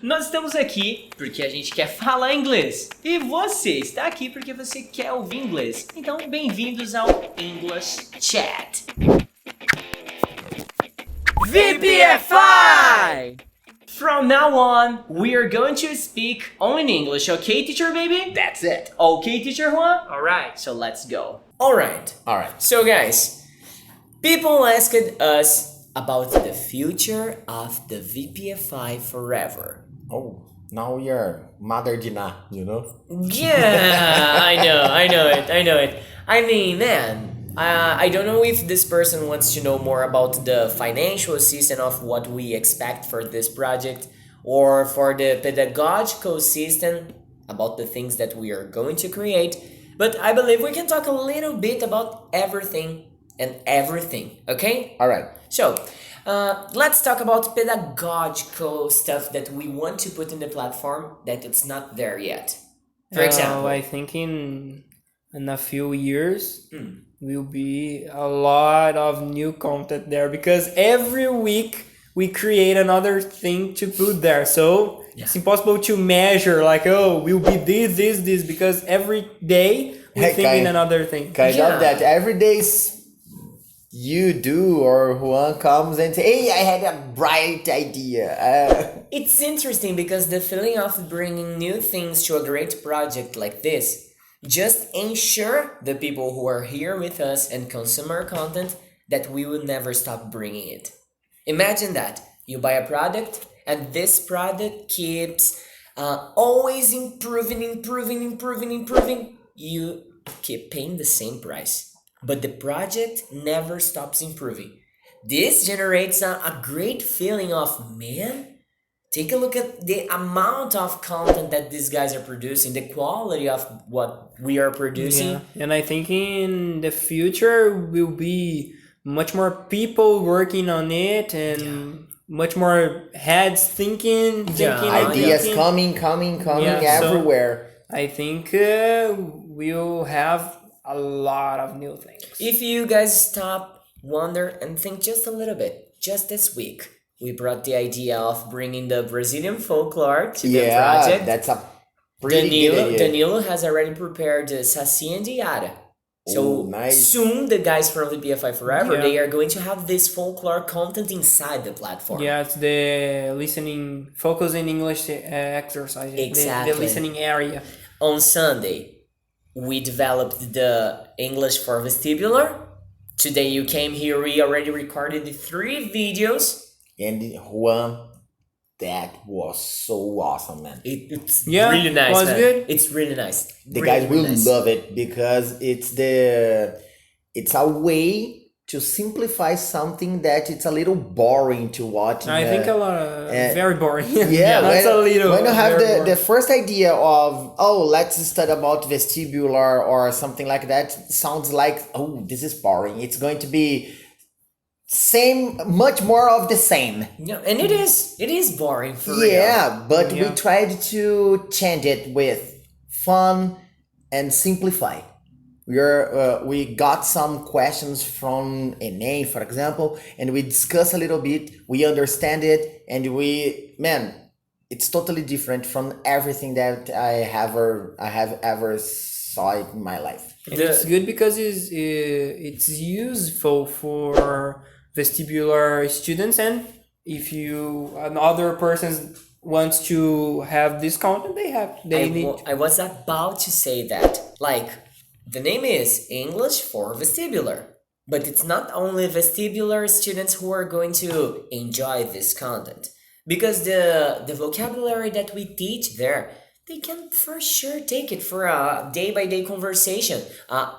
Nós estamos aqui porque a gente quer falar inglês. E você está aqui porque você quer ouvir inglês. Então, bem-vindos ao English Chat. VPFI! From now on, we are going to speak only in English, okay, teacher baby? That's it. Okay, teacher Juan? Alright, so let's go. Alright. So guys, people asked us about the future of the VPFI forever. Oh, now you're Mother Dina, you know? Yeah, I know it. I mean, man, I don't know if this person wants to know more about the financial system of what we expect for this project or for the pedagogical system about the things that we are going to create. But I believe we can talk a little bit about everything and everything, okay? All right. So, let's talk about pedagogical stuff that we want to put in the platform that it's not there yet. For example, I think in a few years will be a lot of new content there because every week we create another thing to put there. So it's impossible to measure like, oh, will be this because every day we think in another thing. Kind of that. Every day you do or Juan comes and say, hey, I had a bright idea. It's interesting because the feeling of bringing new things to a great project like this just ensure the people who are here with us and consume our content that we will never stop bringing it. Imagine that. You buy a product and this product keeps always improving. You keep paying the same price. But the project never stops improving. This generates a great feeling of, man, take a look at the amount of content that these guys are producing, the quality of what we are producing. Yeah. And I think in the future will be much more people working on it and much more heads thinking ideas coming everywhere. So I think we'll have a lot of new things. If you guys stop, wonder, and think just a little bit, just this week, we brought the idea of bringing the Brazilian folklore to the project. Yeah, that's a pretty good idea. Danilo has already prepared the Saci and Yara. So nice. Soon the guys from the BFI Forever, they are going to have this folklore content inside the platform. Yeah, it's the listening, focus in English exercise. Exactly. The listening area. On Sunday, we developed the English for vestibular. Today you came here, we already recorded 3 videos. And Juan, that was so awesome, man. It's really nice, was man. good. It's really nice. The guys will love it because it's a way to simplify something that it's a little boring to watch. I think a lot of very boring. That's a little. When you have the first idea of, let's study about vestibular or something like that, sounds like, this is boring. It's going to be much more of the same. Yeah, and it is boring for real. Yeah, but we tried to change it with fun and simplify. We got some questions from Enem, for example, and we discuss a little bit, we understand it, and it's totally different from everything that I have ever saw in my life. And it's good because it's useful for vestibular students, and if another person wants to have this content, I was about to say that, like, the name is English for vestibular, but it's not only vestibular students who are going to enjoy this content, because the vocabulary that we teach there, they can for sure take it for a day-by-day conversation,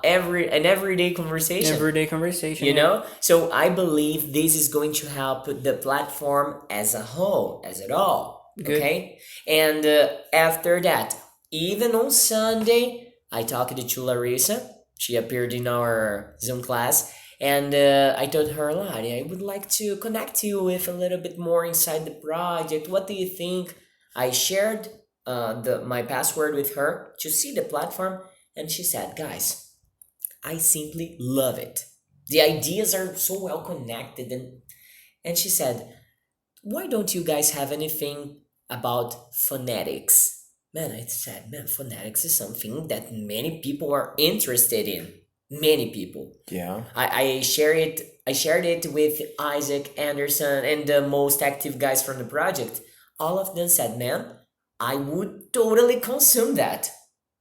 everyday conversation. Everyday conversation. You know? So I believe this is going to help the platform as a whole, as it all. Good. Okay? And after that, even on Sunday, I talked to Larissa. She appeared in our Zoom class. And I told her, Lari, I would like to connect you with a little bit more inside the project. What do you think? I shared my password with her to see the platform. And she said, guys, I simply love it. The ideas are so well connected. And she said, why don't you guys have anything about phonetics. Man, I said, man, phonetics is something that many people are interested in. Many people. Yeah. I share it. I shared it with Isaac Anderson and the most active guys from the project. All of them said, "Man, I would totally consume that."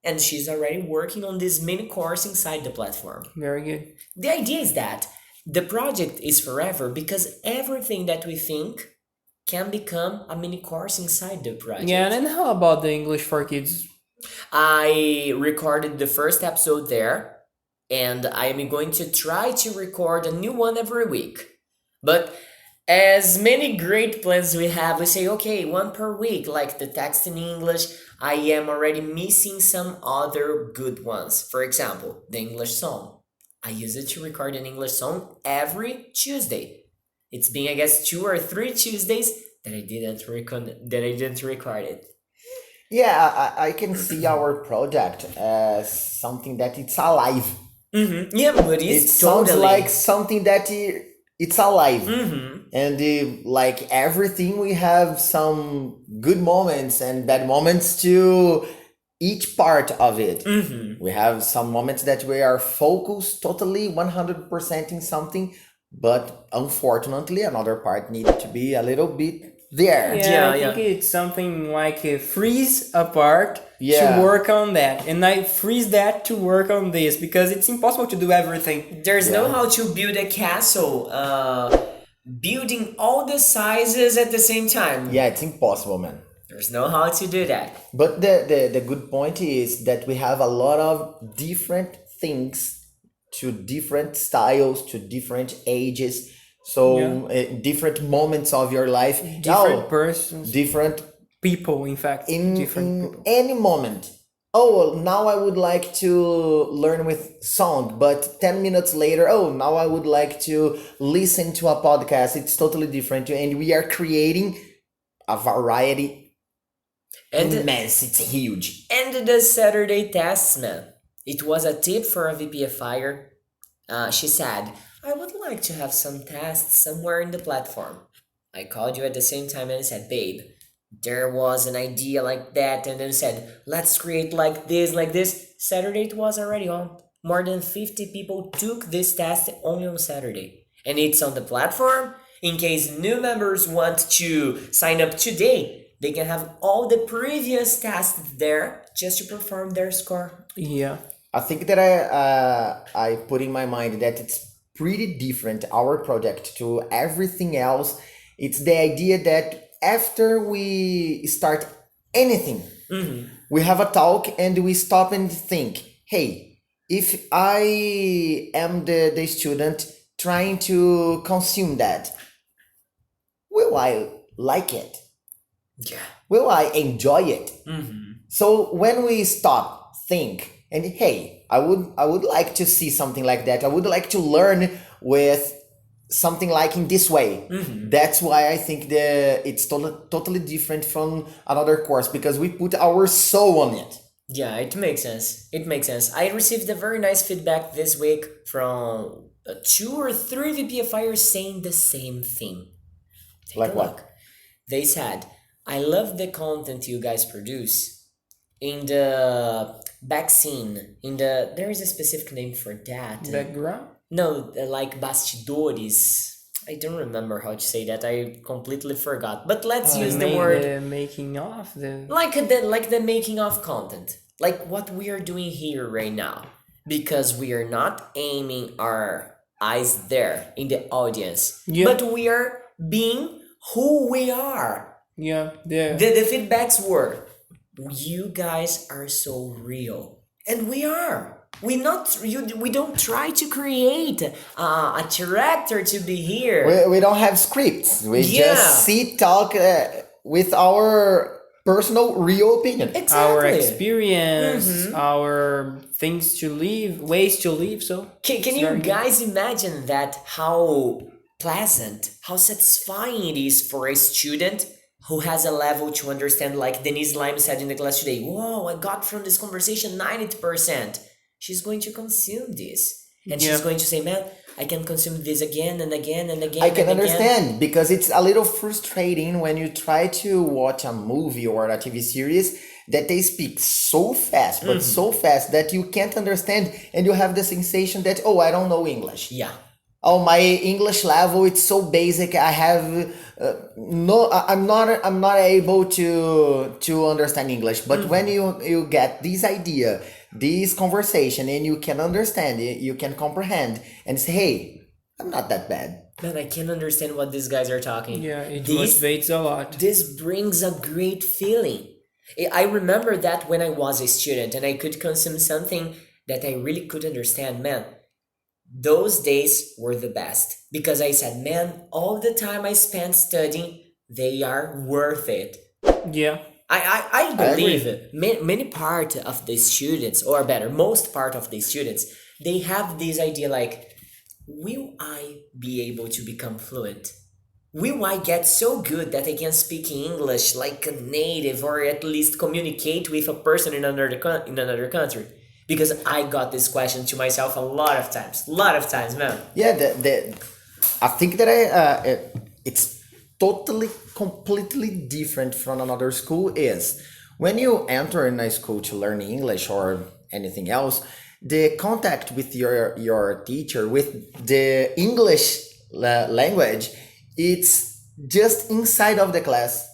And she's already working on this mini course inside the platform. Very good. The idea is that the project is forever because everything that we think can become a mini course inside the project. Yeah, and then how about the English for Kids? I recorded the first episode there, and I am going to try to record a new one every week. But as many great plans we have, we say, okay, one per week, like the text in English. I am already missing some other good ones. For example, the English song. I use it to record an English song every Tuesday. It's been, I guess, 2 or 3 Tuesdays that I didn't record it. Yeah, I can see our project as something that it's alive. Mm-hmm. Yeah, but It it's sounds totally like something that it's alive. Mm-hmm. And like everything, we have some good moments and bad moments to each part of it. Mm-hmm. We have some moments that we are focused totally 100% in something, but unfortunately, another part needed to be a little bit there. Yeah, I Yeah, think it's something like a freeze apart Yeah. to work on that. And I freeze that to work on this because it's impossible to do everything. There's no Yeah. how to build a castle, building all the sizes at the same time. Yeah, it's impossible, man. There's no how to do that. But the good point is that we have a lot of different things to different styles, to different ages. So different moments of your life. Different persons, Different people, in fact. in different people. any moment. Oh, well, now I would like to learn with song, but 10 minutes later, oh, now I would like to listen to a podcast. It's totally different. And we are creating a variety And immense. It's huge. and the Saturday tests, man. It was a tip for a VPFIer. She said, I would like to have some tests somewhere in the platform. I called you at the same time and I said, babe, there was an idea like that. And then said, let's create like this. Saturday it was already on. More than 50 people took this test only on Saturday. And it's on the platform. In case new members want to sign up today, they can have all the previous tests there just to perform their score. Yeah. I think that I put in my mind that it's pretty different, our project, to everything else. It's the idea that after we start anything, we have a talk and we stop and think, hey, if I am the student trying to consume that, will I like it? Yeah. Will I enjoy it? Mm-hmm. So when we stop, think, and hey, I would like to see something like that. I would like to learn with something like in this way. That's why I think it's totally different from another course, because we put our soul on it. Yeah, it makes sense. It makes sense. I received a very nice feedback this week from 2 or 3 VPFIers saying the same thing. Take Like a what? look. They said, I love the content you guys produce. In the back scene, there is a specific name for that. Background? No, like bastidores. I don't remember how to say that. I completely forgot. But let's use the word The making of the... like the making of content, like what we are doing here right now, because we are not aiming our eyes there in the audience, Yeah. but we are being who we are. Yeah. The The feedbacks were, you guys are so real, and we are. We don't try to create a character to be here. We don't have scripts. We Yeah. just talk with our personal real opinion. Exactly. our experience, our things to live, ways to live. So Can it's you very good. guys imagine that how pleasant, how satisfying it is for a student who has a level to understand, like Denise Lime said in the class today, whoa, I got from this conversation 90%. She's going to consume this. And Yeah. she's going to say, man, I can consume this again and again and again. I can and again. understand because it's a little frustrating when you try to watch a movie or a TV series that they speak so fast, but so fast that you can't understand, and you have the sensation that, oh, I don't know English. Yeah. Oh, my English level, it's so basic. I have I'm not able to understand English. But when you get this idea, this conversation, and you can understand it, you can comprehend and say, hey, I'm not that bad. Man, I can't understand what these guys are talking. Yeah, it This- motivates a lot. This brings a great feeling. I remember that when I was a student and I could consume something that I really could understand, man, those days were the best. Because I said, man, all the time I spent studying, they are worth it. Yeah. I believe many part of the students, or better, most part of the students, they have this idea like, will I be able to become fluent? Will I get so good that I can speak English like a native, or at least communicate with a person in another country? Because I got this question to myself a lot of times, man. Yeah, I think that it's totally, completely different from another school is when you enter in a school to learn English or anything else, the contact with your teacher, with the English language, it's just inside of the class.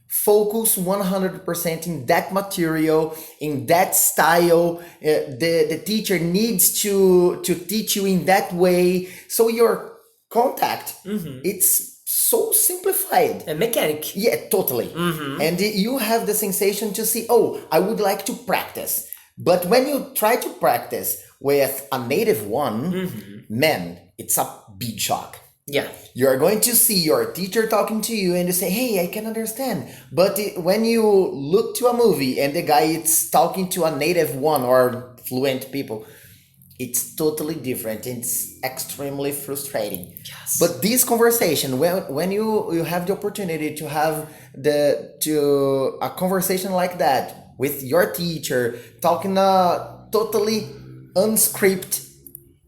Focus 100% in that material, in that style. The teacher needs to teach you in that way. So your contact, it's so simplified. A mechanic. Yeah, totally. And you have the sensation to see, oh, I would like to practice. But when you try to practice with a native one, man, it's a big shock. Yeah. You're going to see your teacher talking to you and you say, hey, I can understand. But when you look to a movie and the guy is talking to a native one or fluent people, it's totally different. It's extremely frustrating. Yes. But this conversation, when you have the opportunity to have a conversation like that with your teacher, talking a totally unscripted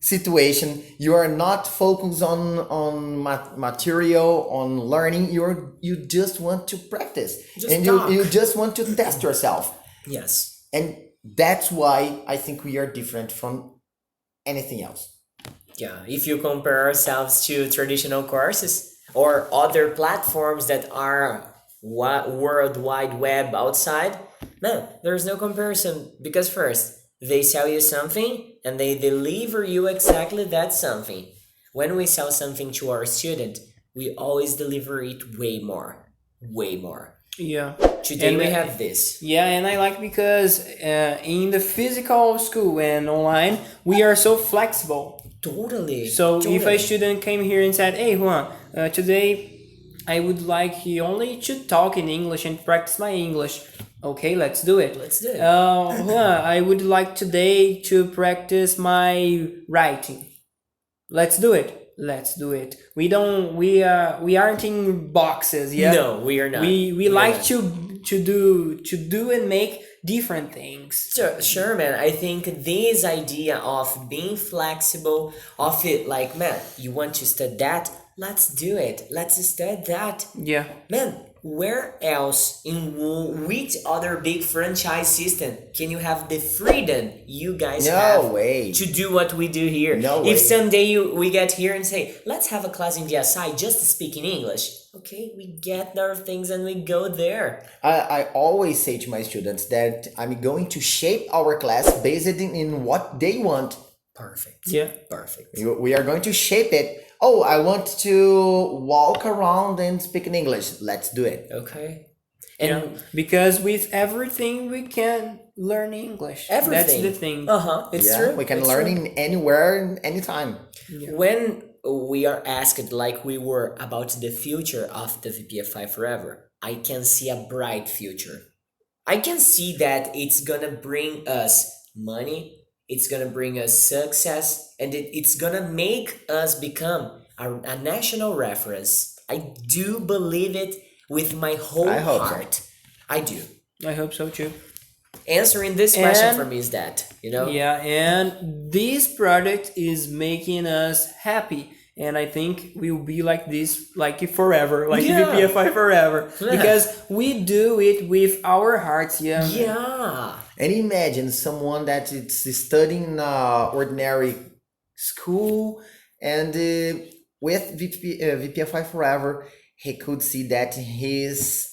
situation, you are not focused on material, on learning. You just want to practice, and you just want to test yourself. Yes. And that's why I think we are different from anything else. Yeah, if you compare ourselves to traditional courses or other platforms that are World Wide Web outside, no, there's no comparison. Because first, they sell you something and they deliver you exactly that something. When we sell something to our student, we always deliver it way more. Yeah. Today we have this. Yeah, and I like because in the physical school and online, we are so flexible. Totally. So if a student came here and said, hey, Juan, today I would like you only to talk in English and practice my English. Okay, let's do it. Juan, I would like today to practice my writing. Let's do it. We aren't in boxes, yeah. No, we are not. We like to do and make different things. Sure, man. I think this idea of being flexible, of it like, man, you want to study that? Let's do it. Let's study that. Yeah. Man, where else, in which other big franchise system can you have the freedom you guys have to do what we do here? If someday we get here and say, let's have a class in the SI just to speak in English. Okay, we get our things and we go there. I always say to my students that I'm going to shape our class based in what they want. Perfect. Yeah. Perfect. We are going to shape it. Oh, I want to walk around and speak in English. Let's do it. Okay. And because with everything we can learn English. Everything. That's the thing. It's true. We can learn in anywhere, anytime. Yeah. When we are asked like we were about the future of the VPFI forever, I can see a bright future. I can see that it's gonna bring us money. It's going to bring us success, and it's going to make us become a national reference. I do believe it with my whole heart. I do. I hope so too. answering this question And- for me is that, you know? Yeah, and this project is making us happy. And I think we'll be like this, like forever, like Yeah. VPFI forever. Yeah. Because we do it with our hearts, yeah. Yeah. And imagine someone that is studying in ordinary school and with VPFI Forever, he could see that his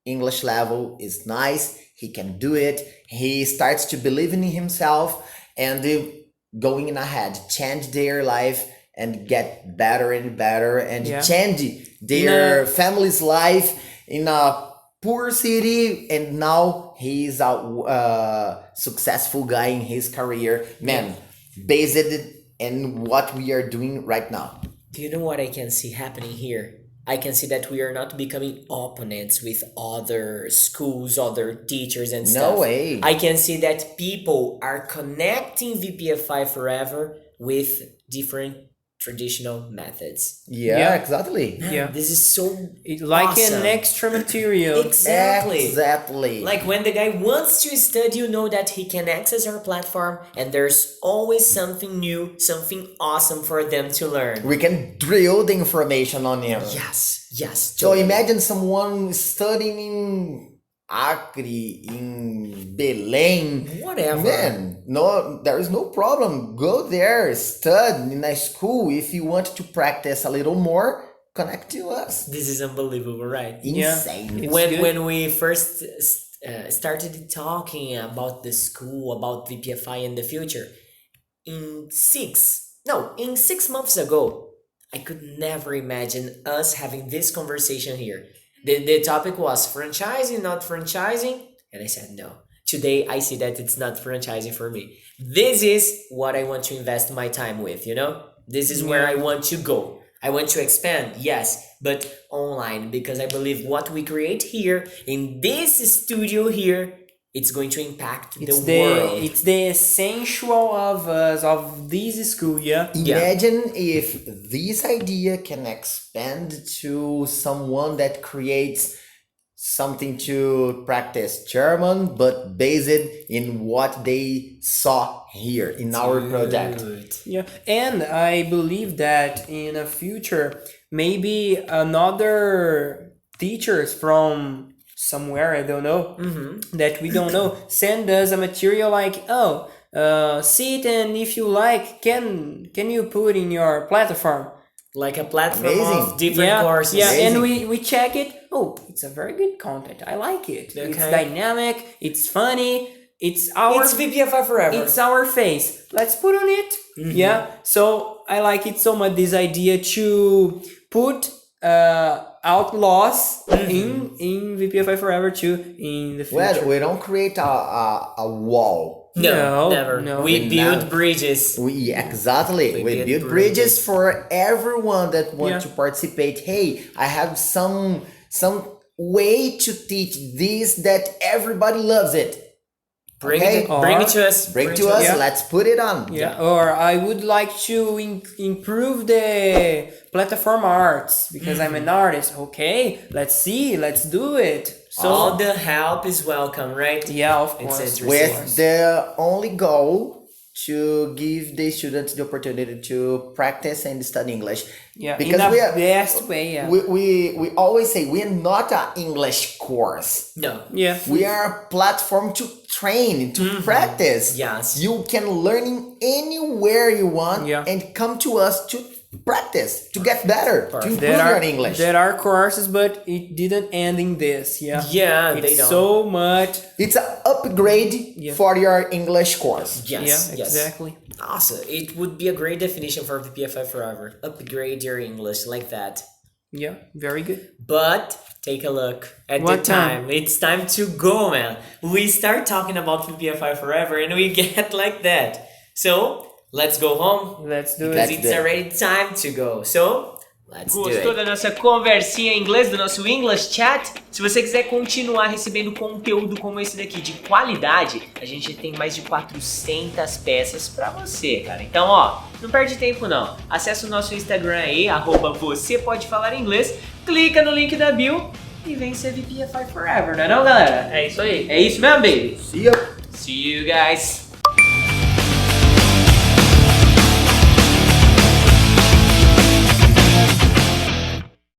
English level is nice, he can do it, he starts to believe in himself and going ahead, change their life and get better and better and Yeah. change their family's life in a poor city, and now he's a successful guy in his career, man, based in what we are doing right now. Do you know what I can see happening here? I can see that we are not becoming opponents with other schools, other teachers and stuff. No way. I can see that people are connecting VPFI Forever with different traditional methods. Yeah, Yeah. exactly. Yeah. This is so Like awesome. an extra material. Exactly. Exactly. Like when the guy wants to study, you know that he can access our platform and there's always something new, something awesome for them to learn. we can drill the information on him. Yes. So totally. imagine someone studying in Acre, in Belém. Whatever. Man, no, there is no problem. Go there, study in a school. If you want to practice a little more, connect to us. This is unbelievable, right? Yeah. Insane. It's when good. when we first started talking about the school, about VPFI in the future, in 6 months ago, I could never imagine us having this conversation here. The topic was franchising, not franchising, and I said no. Today I see that it's not franchising for me. This is what I want to invest my time with, you know? This is where I want to go. I want to expand, yes, but online, because I believe what we create here in this studio here, it's going to impact It's the world. it's the essential of us, of this school, yeah. Imagine if this idea can expand to someone that creates something to practice German, but based in what they saw here in our project. Good. Yeah, and I believe that in the future, maybe another teachers from somewhere, I don't know, that we don't know, send us a material like, see it, and if you like, can you put in your platform? Like a platform Amazing. of different courses. Yeah, and Amazing. we check it. Oh, it's a very good content. I like it. It's Okay. dynamic. It's funny. It's our It's VPFI Forever. it's our face. Let's put on it. Yeah. So I like it so much. This idea to put outlaws in VPFI Forever too in the future. Well, we don't create a wall. No, No, never. no. We build Never. bridges. Exactly. We build build bridges. bridges for everyone that want Yeah. to participate. Hey, I have some way to teach this that everybody loves it. Bring Okay. it to us. Bring to us. Yeah. Let's put it on. Yeah, or I would like to improve the platform arts because I'm an artist. Okay, let's see, let's do it. So All the help is welcome, right? yeah, of It's course. interesting. With the only goal to give the students the opportunity to practice and study English. Yeah, because in we the are, best way. Yeah, we always say we're not an English course. No. yeah. We are a platform to train, to practice. Yes. You can learn anywhere you want Yeah. and come to us to practice, to get better, to improve your English. There are courses, but it didn't end in this. Yeah, Yeah, it's they don't. so much. It's an upgrade for your English course. Yes, Yeah, yes. exactly. Awesome. It would be a great definition for VPFI Forever. Upgrade your English like that. Yeah, very good. But take a look at What the time. It's time to go, man. We start talking about VPFI Forever and we get like that. So let's go home. Let's do Because it. it's already time to go. So let's do Gostou it. da nossa conversinha em inglês, do nosso English Chat? Se você quiser continuar recebendo conteúdo como esse daqui de qualidade, a gente tem mais de 400 peças pra você, cara. Então, ó, não perde tempo não. Acesse o nosso Instagram aí, @você pode falar inglês, clica no link da bio e vem ser VPFI Forever, não é não, galera? É isso aí. É isso mesmo, baby? See ya! See you guys!